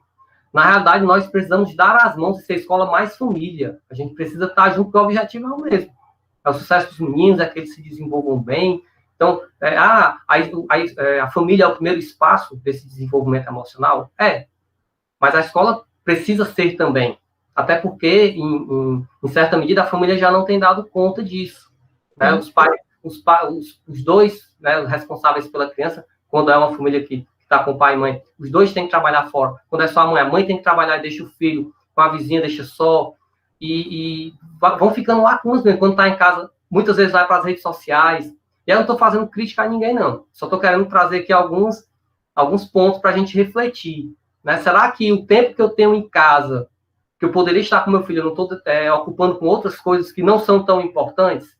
Na realidade, nós precisamos dar as mãos e ser escola mais família. A gente precisa estar junto, porque o objetivo é o mesmo. É o sucesso dos meninos, é que eles se desenvolvam bem. Então, a família é o primeiro espaço desse desenvolvimento emocional? Mas a escola precisa ser também. Até porque, em certa medida, a família já não tem dado conta disso. Né? Os dois, né, responsáveis pela criança, quando é uma família que está com pai e mãe, os dois têm que trabalhar fora. Quando é só a mãe tem que trabalhar e deixa o filho com a vizinha, deixa só. E vão ficando lacunas mesmo. Quando está em casa, muitas vezes vai para as redes sociais. E eu não estou fazendo crítica a ninguém, não. Só estou querendo trazer aqui alguns pontos para a gente refletir. Né? Será que o tempo que eu tenho em casa, que eu poderia estar com meu filho, eu não estou ocupando com outras coisas que não são tão importantes?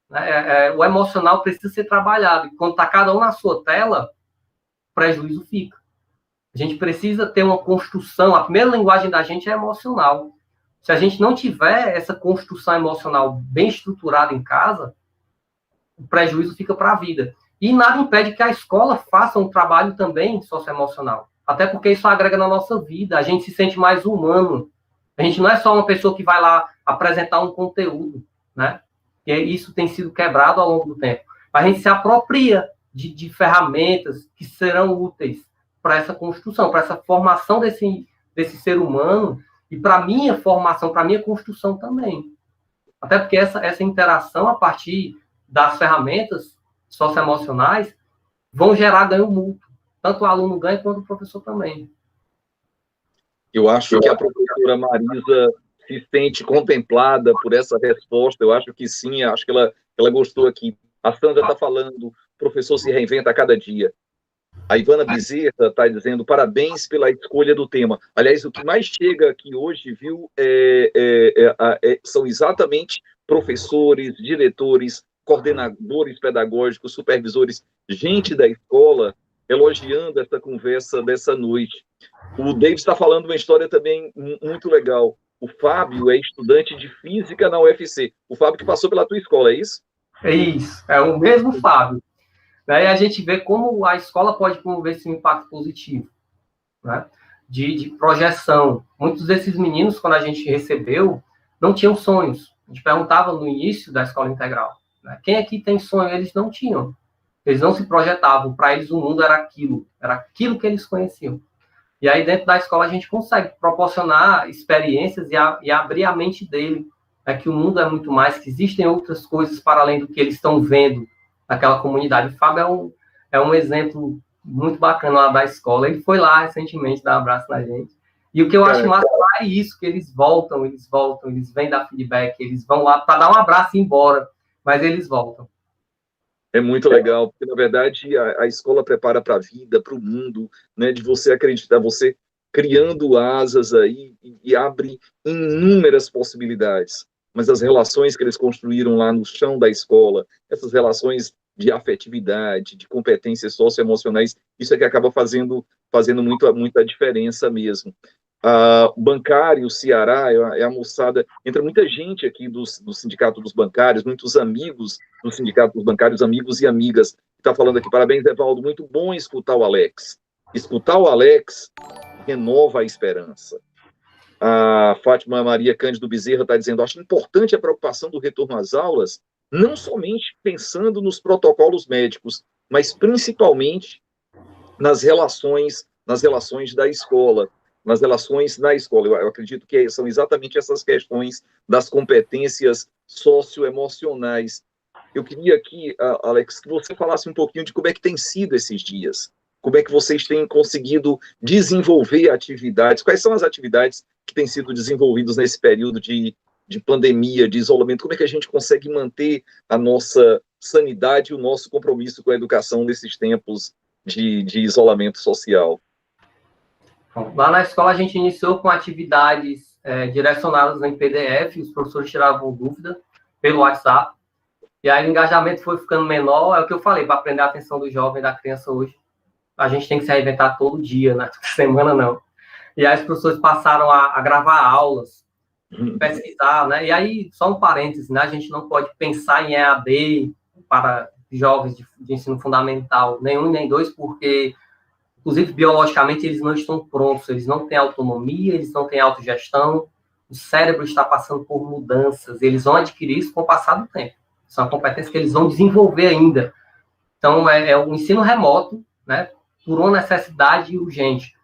Né? O emocional precisa ser trabalhado. E quando está cada um na sua tela, prejuízo fica. A gente precisa ter uma construção. A primeira linguagem da gente é emocional. Se a gente não tiver essa construção emocional bem estruturada em casa, o prejuízo fica para a vida. E nada impede que a escola faça um trabalho também socioemocional. Até porque isso agrega na nossa vida. A gente se sente mais humano. A gente não é só uma pessoa que vai lá apresentar um conteúdo, né? E isso tem sido quebrado ao longo do tempo. A gente se apropria de ferramentas que serão úteis para essa construção, para essa formação desse ser humano e para a minha formação, para a minha construção também. Até porque essa interação a partir das ferramentas socioemocionais vão gerar ganho mútuo. Tanto o aluno ganha quanto o professor também. Eu acho que a professora Marisa se sente contemplada por essa resposta. Eu acho que sim, acho que ela gostou aqui. A Sandra está falando, o professor se reinventa a cada dia. A Ivana Bezerra está dizendo, parabéns pela escolha do tema. Aliás, o que mais chega aqui hoje, viu, são exatamente professores, diretores, coordenadores pedagógicos, supervisores, gente da escola, elogiando essa conversa dessa noite. O David está falando uma história também muito legal. O Fábio é estudante de física na UFC. O Fábio que passou pela tua escola, é isso? É isso, é o mesmo Fábio. Né? E a gente vê como a escola pode promover esse impacto positivo, né? De projeção. Muitos desses meninos, quando a gente recebeu, não tinham sonhos. A gente perguntava no início da escola integral, né? Quem aqui tem sonho? Eles não tinham. Eles não se projetavam. Para eles, o mundo era aquilo que eles conheciam. E aí, dentro da escola, a gente consegue proporcionar experiências e abrir a mente dele, né, que o mundo é muito mais, que existem outras coisas para além do que eles estão vendo naquela comunidade. O Fábio é um exemplo muito bacana lá da escola. Ele foi lá recentemente dar um abraço na gente. E o que eu acho massa é isso, que eles voltam, eles vêm dar feedback, eles vão lá para dar um abraço e ir embora, mas eles voltam. É muito legal, porque, na verdade, a escola prepara para a vida, para o mundo, né, de você acreditar, você criando asas aí e abre inúmeras possibilidades. Mas as relações que eles construíram lá no chão da escola, essas relações de afetividade, de competências socioemocionais, isso é que acaba fazendo muita diferença mesmo. O bancário, o Ceará, é a moçada, entra muita gente aqui do Sindicato dos Bancários, muitos amigos do Sindicato dos Bancários, amigos e amigas, que está falando aqui, parabéns, Evaldo, muito bom escutar o Alex. Escutar o Alex renova a esperança. A Fátima Maria Cândido Bezerra está dizendo, acho importante a preocupação do retorno às aulas, não somente pensando nos protocolos médicos, mas principalmente nas relações da escola, nas relações na escola. Eu acredito que são exatamente essas questões das competências socioemocionais. Eu queria aqui, Alex, que você falasse um pouquinho de como é que tem sido esses dias, como é que vocês têm conseguido desenvolver atividades, quais são as atividades que têm sido desenvolvidas nesse período de pandemia, de isolamento, como é que a gente consegue manter a nossa sanidade e o nosso compromisso com a educação nesses tempos de isolamento social? Lá na escola a gente iniciou com atividades direcionadas em PDF, os professores tiravam dúvida pelo WhatsApp, e aí o engajamento foi ficando menor, é o que eu falei, para aprender a atenção do jovem e da criança hoje, a gente tem que se reinventar todo dia, né? Semana não. E aí os professores passaram a gravar aulas, pesquisar, né? E aí, só um parênteses, né? A gente não pode pensar em EAD para jovens de ensino fundamental, nem um nem dois, porque inclusive, biologicamente, eles não estão prontos, eles não têm autonomia, eles não têm autogestão, o cérebro está passando por mudanças, eles vão adquirir isso com o passar do tempo. São competências que eles vão desenvolver ainda. Então, é o ensino remoto, né, por uma necessidade urgente.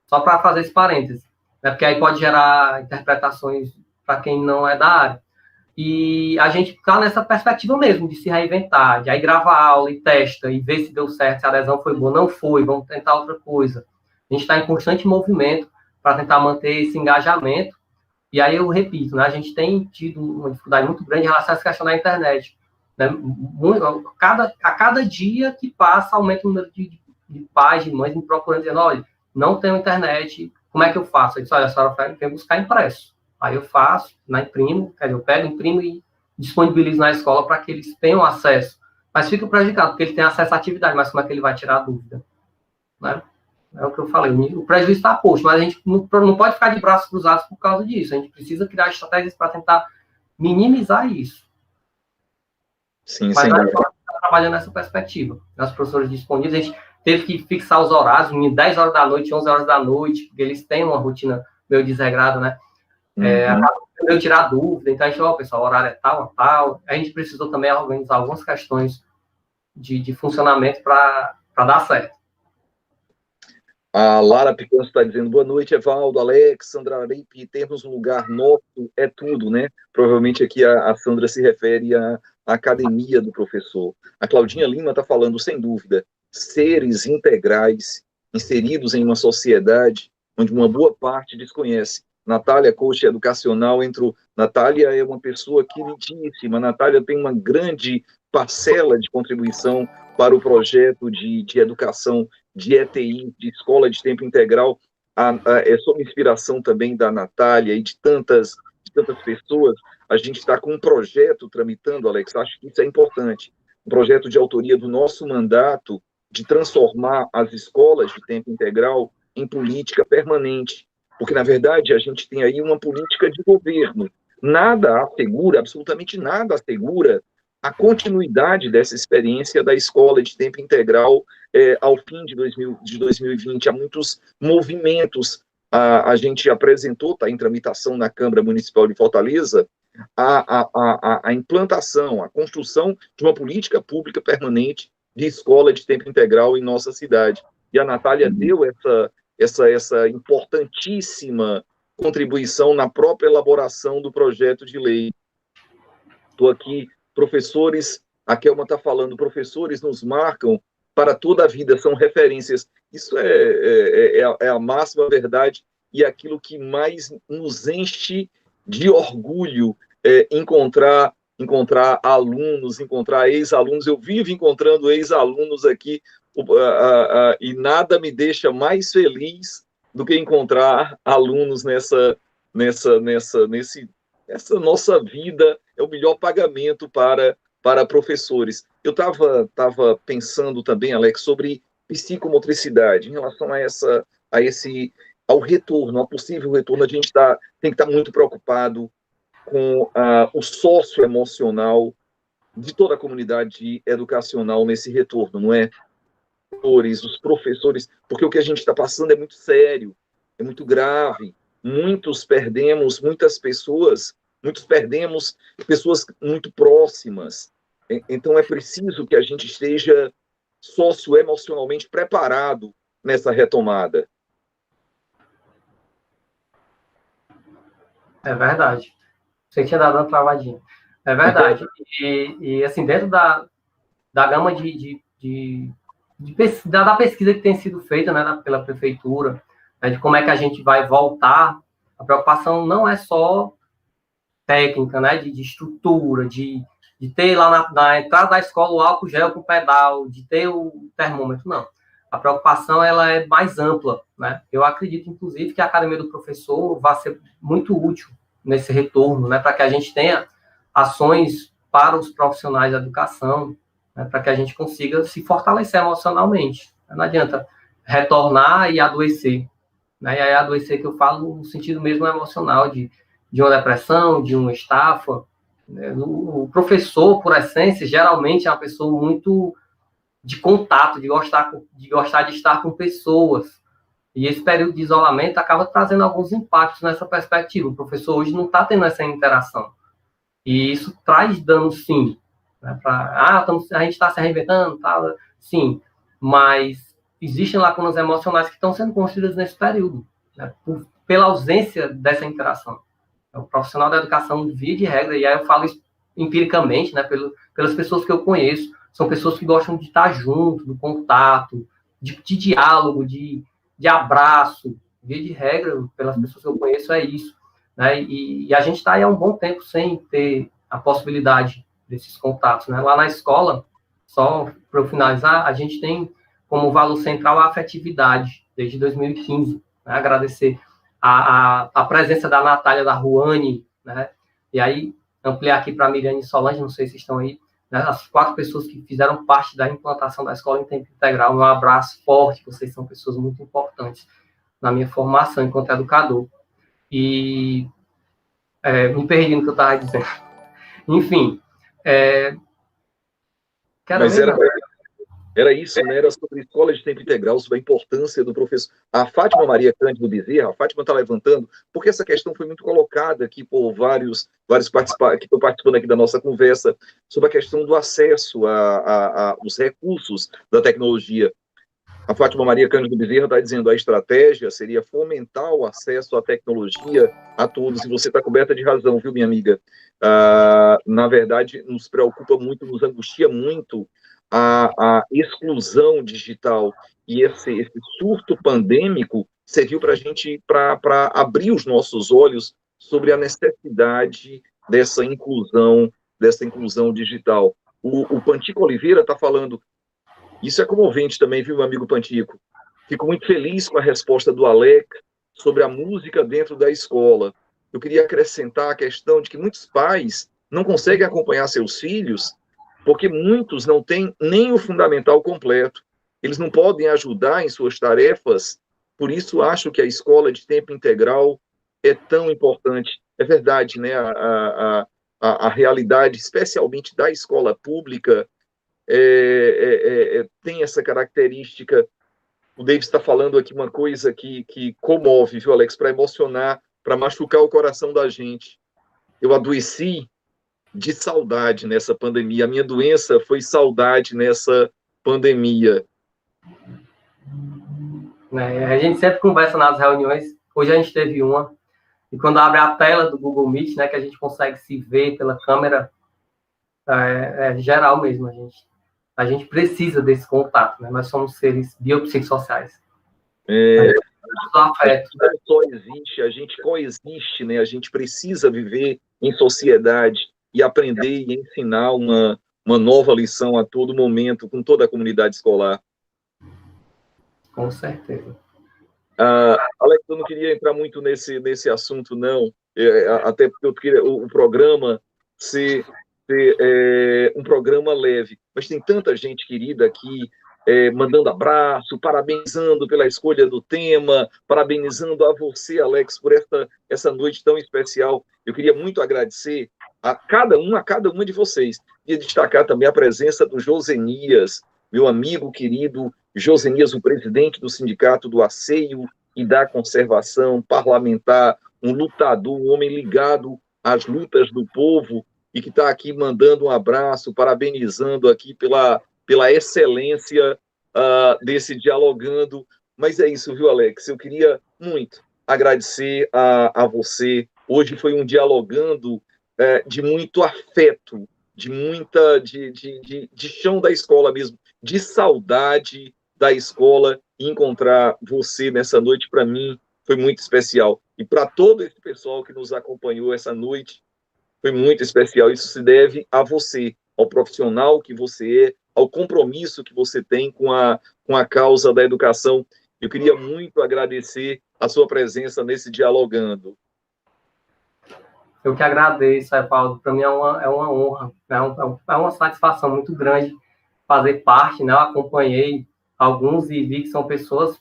Só para fazer esse parêntese, né, porque aí pode gerar interpretações para quem não é da área. E a gente está nessa perspectiva mesmo, de se reinventar, de aí gravar aula e testa, e ver se deu certo, se a adesão foi boa, não foi, vamos tentar outra coisa. A gente está em constante movimento para tentar manter esse engajamento, e aí eu repito, né, a gente tem tido uma dificuldade muito grande em relação a essa questão da internet. Né? A cada dia que passa, aumenta o número de pais, de mães me procurando, dizendo, olha, não tenho internet, como é que eu faço? Eu disse, olha, a senhora vem buscar impresso. Aí eu faço, imprimo, quer dizer, eu pego, imprimo e disponibilizo na escola para que eles tenham acesso. Mas fica prejudicado, porque ele tem acesso à atividade, mas como é que ele vai tirar a dúvida? Né? É o que eu falei, o prejuízo está posto, mas a gente não pode ficar de braços cruzados por causa disso. A gente precisa criar estratégias para tentar minimizar isso. Sim, mas sim. a gente está trabalhando nessa perspectiva. As professoras disponíveis, a gente teve que fixar os horários, 10 horas da noite, 11 horas da noite, porque eles têm uma rotina meio desregrada, né? Eu tirar dúvida, então a gente, pessoal, o horário é tal, a tal. A gente precisou também organizar algumas questões de funcionamento para dar certo. A Lara Picanso está dizendo, boa noite, Evaldo, Alex, Sandra Aripe, termos um lugar nosso é tudo, né? Provavelmente aqui a Sandra se refere à academia do professor. A Claudinha Lima está falando, sem dúvida, seres integrais, inseridos em uma sociedade onde uma boa parte desconhece. Natália, coach educacional, Natália é uma pessoa queridíssima, Natália tem uma grande parcela de contribuição para o projeto de educação de ETI, de escola de tempo integral, é sob inspiração também da Natália e de tantas pessoas. A gente está com um projeto tramitando, Alex, acho que isso é importante, um projeto de autoria do nosso mandato de transformar as escolas de tempo integral em política permanente, porque, na verdade, a gente tem aí uma política de governo. Nada assegura, absolutamente nada assegura a continuidade dessa experiência da escola de tempo integral ao fim de 2020. Há muitos movimentos. A gente apresentou, está em tramitação na Câmara Municipal de Fortaleza, a implantação, a construção de uma política pública permanente de escola de tempo integral em nossa cidade. E a Natália deu essa importantíssima contribuição na própria elaboração do projeto de lei. Estou aqui, professores, a Kelma está falando, professores nos marcam para toda a vida, são referências. Isso é a máxima verdade e aquilo que mais nos enche de orgulho, encontrar alunos, encontrar ex-alunos. Eu vivo encontrando ex-alunos aqui, e nada me deixa mais feliz do que encontrar alunos nessa nossa vida. É o melhor pagamento para professores. Eu estava pensando também, Alex, sobre psicomotricidade, em relação ao retorno, ao possível retorno. A gente tem que estar muito preocupado com o socioemocional de toda a comunidade educacional nesse retorno, não é? Os professores, porque o que a gente está passando é muito sério, é muito grave. Muitos perdemos pessoas muito próximas. Então é preciso que a gente esteja socioemocionalmente preparado nessa retomada. É verdade. Você tinha dado uma travadinha. É verdade. E assim, dentro da gama da pesquisa que tem sido feita, né, pela prefeitura, né, de como é que a gente vai voltar, a preocupação não é só técnica, né, de estrutura, de ter lá na entrada da escola o álcool gel com pedal, de ter o termômetro, não. A preocupação ela é mais ampla, né? Eu acredito, inclusive, que a Academia do Professor vai ser muito útil nesse retorno, né, para que a gente tenha ações para os profissionais da educação, né, para que a gente consiga se fortalecer emocionalmente. Não adianta retornar e adoecer. Né? E aí adoecer que eu falo no sentido mesmo emocional, de uma depressão, de uma estafa. Né? O professor, por essência, geralmente é uma pessoa muito de contato, de gostar de estar com pessoas. E esse período de isolamento acaba trazendo alguns impactos nessa perspectiva. O professor hoje não está tendo essa interação. E isso traz dano, sim. Né? A gente está se reinventando, tá? Sim. Mas existem lacunas emocionais que estão sendo construídas nesse período, né? Pela ausência dessa interação. O profissional da educação, via de regra, e aí eu falo isso empiricamente, né? Pelas pessoas que eu conheço, são pessoas que gostam de estar junto, do contato, de diálogo, de abraço. Via de regra, pelas pessoas que eu conheço, é isso. Né? E a gente está aí há um bom tempo sem ter a possibilidade desses contatos. Né? Lá na escola, só para eu finalizar, a gente tem como valor central a afetividade, desde 2015. Né? Agradecer a presença da Natália, da Ruane, né? E aí ampliar aqui para a Miriane e Solange, não sei se estão aí, né? As 4 pessoas que fizeram parte da implantação da escola em tempo integral. Um abraço forte, vocês são pessoas muito importantes na minha formação enquanto educador. E me perdi no que eu estava dizendo. Enfim, Mas era isso, né? Era sobre escola de tempo integral, sobre a importância do professor. A Fátima Maria Cândido Bezerra, a Fátima está levantando, porque essa questão foi muito colocada aqui por vários participantes que estão participando aqui da nossa conversa, sobre a questão do acesso aos recursos da tecnologia. A Fátima Maria Cândido Bezerra está dizendo que a estratégia seria fomentar o acesso à tecnologia a todos, e você está coberta de razão, viu, minha amiga? Na verdade, nos preocupa muito, nos angustia muito a exclusão digital, e esse surto pandêmico serviu para a gente, para abrir os nossos olhos sobre a necessidade dessa inclusão digital. O Pantico Oliveira está falando, isso é comovente também, viu, meu amigo Pantico? Fico muito feliz com a resposta do Alec sobre a música dentro da escola. Eu queria acrescentar a questão de que muitos pais não conseguem acompanhar seus filhos porque muitos não têm nem o fundamental completo. Eles não podem ajudar em suas tarefas, por isso acho que a escola de tempo integral é tão importante. É verdade, né? A a realidade, especialmente da escola pública, tem essa característica. O David está falando aqui uma coisa que comove, viu, Alex, para emocionar, para machucar o coração da gente. Eu adoeci de saudade nessa pandemia. A minha doença foi saudade nessa pandemia. A gente sempre conversa nas reuniões. Hoje a gente teve uma. E quando abre a tela do Google Meet, né, que a gente consegue se ver pela câmera, é geral mesmo. A gente precisa desse contato, né? Nós somos seres biopsicossociais. A gente não só existe, a gente coexiste, né? A gente precisa viver em sociedade e aprender e ensinar uma nova lição a todo momento, com toda a comunidade escolar. Com certeza. Alex, eu não queria entrar muito nesse assunto, não, até porque eu queria o programa ser um programa leve, mas tem tanta gente querida aqui mandando abraço, parabenizando pela escolha do tema, parabenizando a você, Alex, por essa noite tão especial. Eu queria muito agradecer a cada uma de vocês, e destacar também a presença do Josenias, meu amigo querido Josenias, o presidente do Sindicato do Asseio e da Conservação, parlamentar, um lutador, um homem ligado às lutas do povo, e que está aqui mandando um abraço, parabenizando aqui pela excelência desse Dialogando. Mas é isso, viu, Alex? Eu queria muito agradecer a você. Hoje foi um Dialogando de muito afeto, de chão da escola mesmo, de saudade da escola, e encontrar você nessa noite, para mim, foi muito especial. E para todo esse pessoal que nos acompanhou essa noite, foi muito especial. Isso se deve a você, ao profissional que você é, ao compromisso que você tem com a causa da educação. Eu queria muito agradecer a sua presença nesse Dialogando. Eu que agradeço, Paulo. Para mim é uma honra, é uma satisfação muito grande fazer parte, né? Eu acompanhei alguns e vi que são pessoas,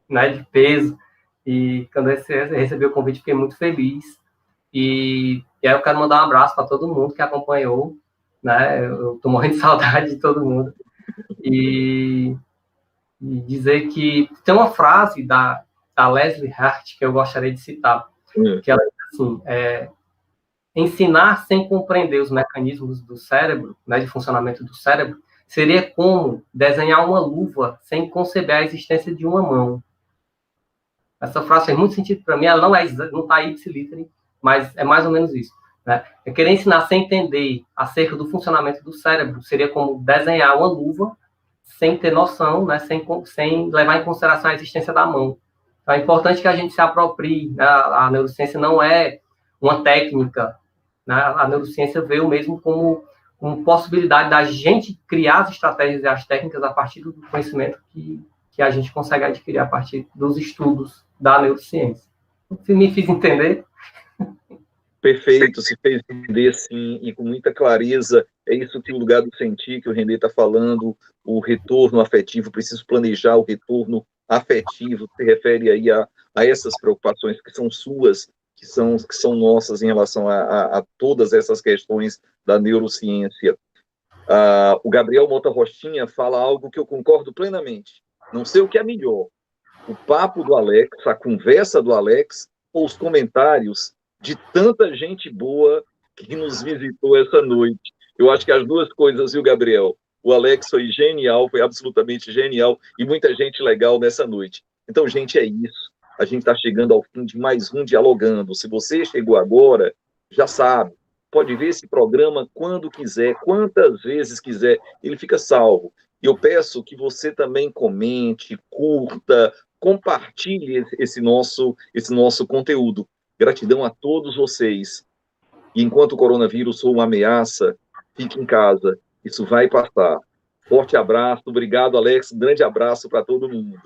né, de peso, e quando eu recebi o convite fiquei muito feliz. E aí eu quero mandar um abraço para todo mundo que acompanhou, né? Eu estou morrendo de saudade de todo mundo. E dizer que tem uma frase da Leslie Hart que eu gostaria de citar, que ela diz assim, ensinar sem compreender os mecanismos do cérebro, né, de funcionamento do cérebro, seria como desenhar uma luva sem conceber a existência de uma mão. Essa frase faz muito sentido para mim. Ela não está ipsiliter, mas é mais ou menos isso, né? Eu querer ensinar sem entender acerca do funcionamento do cérebro seria como desenhar uma luva sem ter noção, né, sem levar em consideração a existência da mão. Então, é importante que a gente se aproprie, né? A neurociência não é uma técnica, né? A neurociência veio mesmo como possibilidade da gente criar as estratégias e as técnicas a partir do conhecimento que a gente consegue adquirir a partir dos estudos da neurociência. Se me fiz entender? Perfeito, se fez entender, sim, e com muita clareza. É isso que o lugar do sentir, que o René está falando, o retorno afetivo, preciso planejar o retorno afetivo, se refere aí a essas preocupações que são suas, que são nossas em relação a todas essas questões da neurociência. O Gabriel Mota Rochinha fala algo que eu concordo plenamente. Não sei o que é melhor, o papo do Alex, a conversa do Alex, ou os comentários de tanta gente boa que nos visitou essa noite. Eu acho que as duas coisas, viu, Gabriel? O Alex foi genial, foi absolutamente genial, e muita gente legal nessa noite. Então, gente, é isso. A gente está chegando ao fim de mais um Dialogando. Se você chegou agora, já sabe, pode ver esse programa quando quiser, quantas vezes quiser, ele fica salvo. E eu peço que você também comente, curta, compartilhe esse nosso conteúdo. Gratidão a todos vocês. E enquanto o coronavírus for uma ameaça, fique em casa. Isso vai passar. Forte abraço. Obrigado, Alex. Um grande abraço para todo mundo.